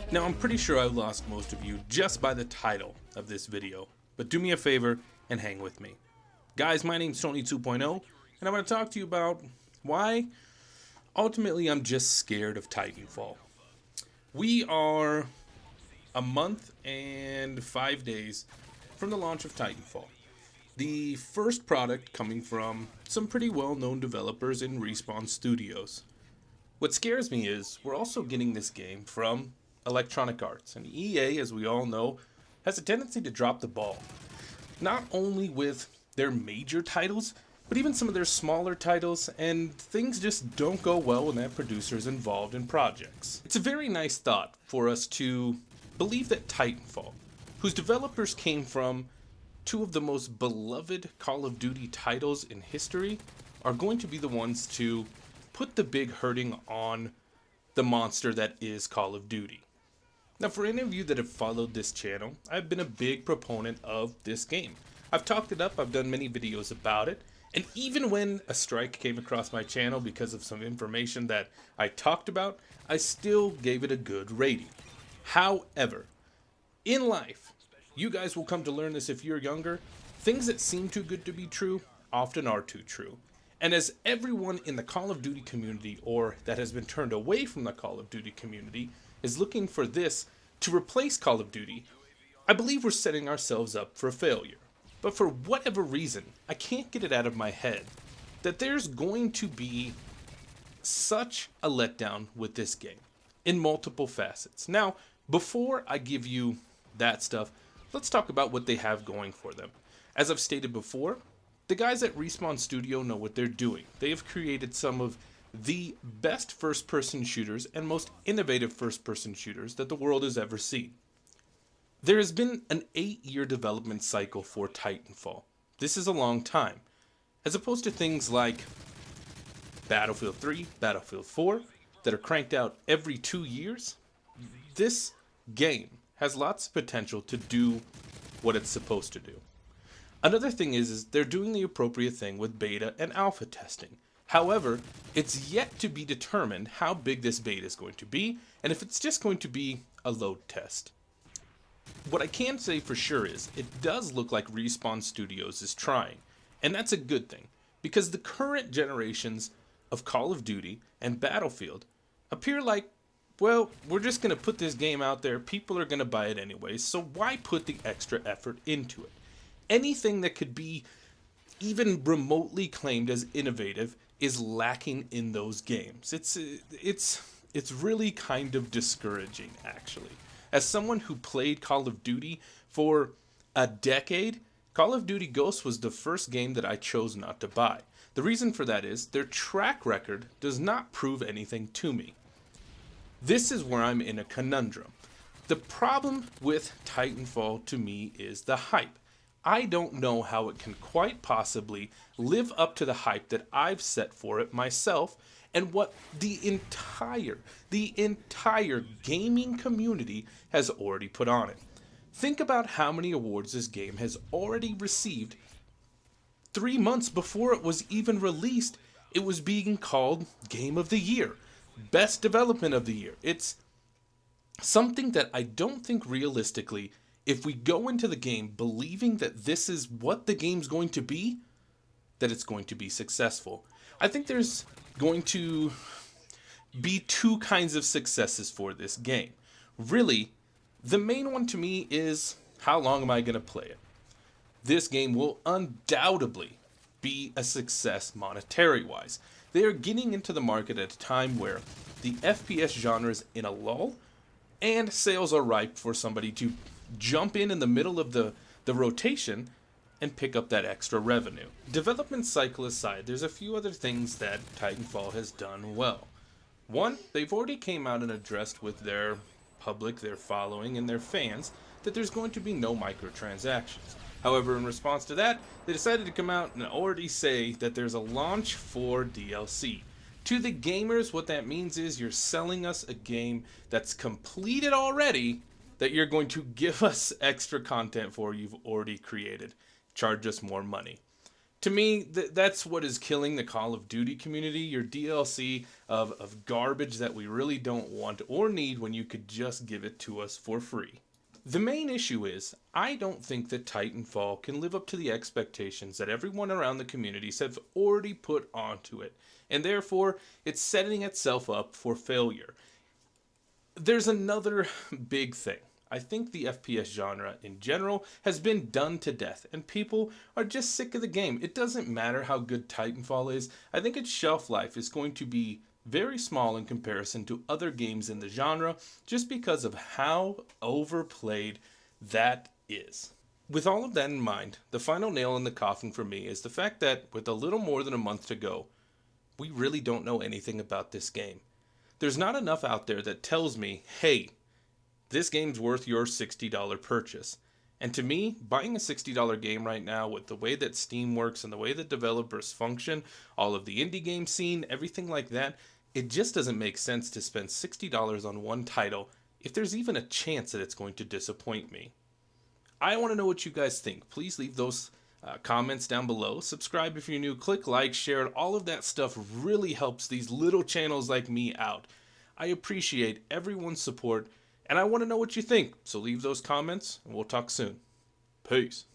Now, I'm pretty sure I've lost most of you just by the title of this video, but do me a favor and hang with me. Guys, my name's Tony 2.0, and I want to talk to you about why ultimately I'm just scared of TitanFall. We are a month and 5 days from the launch of TitanFall, the first product coming from some pretty well-known developers in Respawn Studios. What scares me is we're also getting this game from Electronic Arts, and EA, as we all know, has a tendency to drop the ball. Not only with their major titles, but even some of their smaller titles, and things just don't go well when that producer is involved in projects. It's a very nice thought for us to believe that TitanFall, whose developers came from two of the most beloved Call of Duty titles in history, are going to be the ones to put the big hurting on the monster that is Call of Duty. Now, for any of you that have followed this channel, I've been a big proponent of this game. I've talked it up, I've done many videos about it, and even when a strike came across my channel because of some information that I talked about, I still gave it a good rating. However, in life, you guys will come to learn this if you're younger, things that seem too good to be true often are too true. And as everyone in the Call of Duty community, or that has been turned away from the Call of Duty community, is looking for this to replace Call of Duty, I believe we're setting ourselves up for a failure. But for whatever reason, I can't get it out of my head that there's going to be such a letdown with this game in multiple facets. Now, before I give you that stuff, let's talk about what they have going for them. As I've stated before, the guys at Respawn Studio know what they're doing. They have created some of the best first-person shooters and most innovative first-person shooters that the world has ever seen. There has been an 8-year development cycle for TitanFall. This is a long time, as opposed to things like Battlefield 3, Battlefield 4, that are cranked out every 2 years. This game has lots of potential to do what it's supposed to do. Another thing is they're doing the appropriate thing with beta and alpha testing. However, it's yet to be determined how big this beta is going to be, and if it's just going to be a load test. What I can say for sure is, it does look like Respawn Studios is trying, and that's a good thing, because the current generations of Call of Duty and Battlefield appear like, well, we're just going to put this game out there, people are going to buy it anyways, so why put the extra effort into it? Anything that could be even remotely claimed as innovative is lacking in those games. It's really kind of discouraging, actually. As someone who played Call of Duty for a decade, Call of Duty Ghosts was the first game that I chose not to buy. The reason for that is their track record does not prove anything to me. This is where I'm in a conundrum. The problem with TitanFall to me is the hype. I don't know how it can quite possibly live up to the hype that I've set for it myself, and what the entire gaming community has already put on it. Think about how many awards this game has already received. 3 months before it was even released, it was being called Game of the Year, Best Development of the Year. It's something that I don't think realistically, if we go into the game believing that this is what the game's going to be, that it's going to be successful. I think there's going to be two kinds of successes for this game. Really, the main one to me is, how long am I going to play it? This game will undoubtedly be a success monetary-wise. They are getting into the market at a time where the FPS genre is in a lull, and sales are ripe for somebody to jump in the middle of the rotation and pick up that extra revenue. Development cycle aside, there's a few other things that TitanFall has done well. One, they've already came out and addressed with their public, their following, and their fans that there's going to be no microtransactions. However, in response to that, they decided to come out and already say that there's a launch for DLC. To the gamers, what that means is you're selling us a game that's completed already, that you're going to give us extra content for you've already created. Charge us more money. To me, that's what is killing the Call of Duty community. Your DLC of garbage that we really don't want or need when you could just give it to us for free. The main issue is, I don't think that Titanfall can live up to the expectations that everyone around the communities have already put onto it, and therefore, it's setting itself up for failure. There's another big thing. I think the FPS genre in general has been done to death, and people are just sick of the game. It doesn't matter how good Titanfall is. I think its shelf life is going to be very small in comparison to other games in the genre, just because of how overplayed that is. With all of that in mind, the final nail in the coffin for me is the fact that with a little more than a month to go, we really don't know anything about this game. There's not enough out there that tells me, hey, this game's worth your $60 purchase. And to me, buying a $60 game right now with the way that Steam works and the way that developers function, all of the indie game scene, everything like that, it just doesn't make sense to spend $60 on one title if there's even a chance that it's going to disappoint me. I want to know what you guys think. Please leave those comments down below. Subscribe if you're new. Click like, share. All of that stuff really helps these little channels like me out. I appreciate everyone's support, and I want to know what you think. So leave those comments, and we'll talk soon. Peace.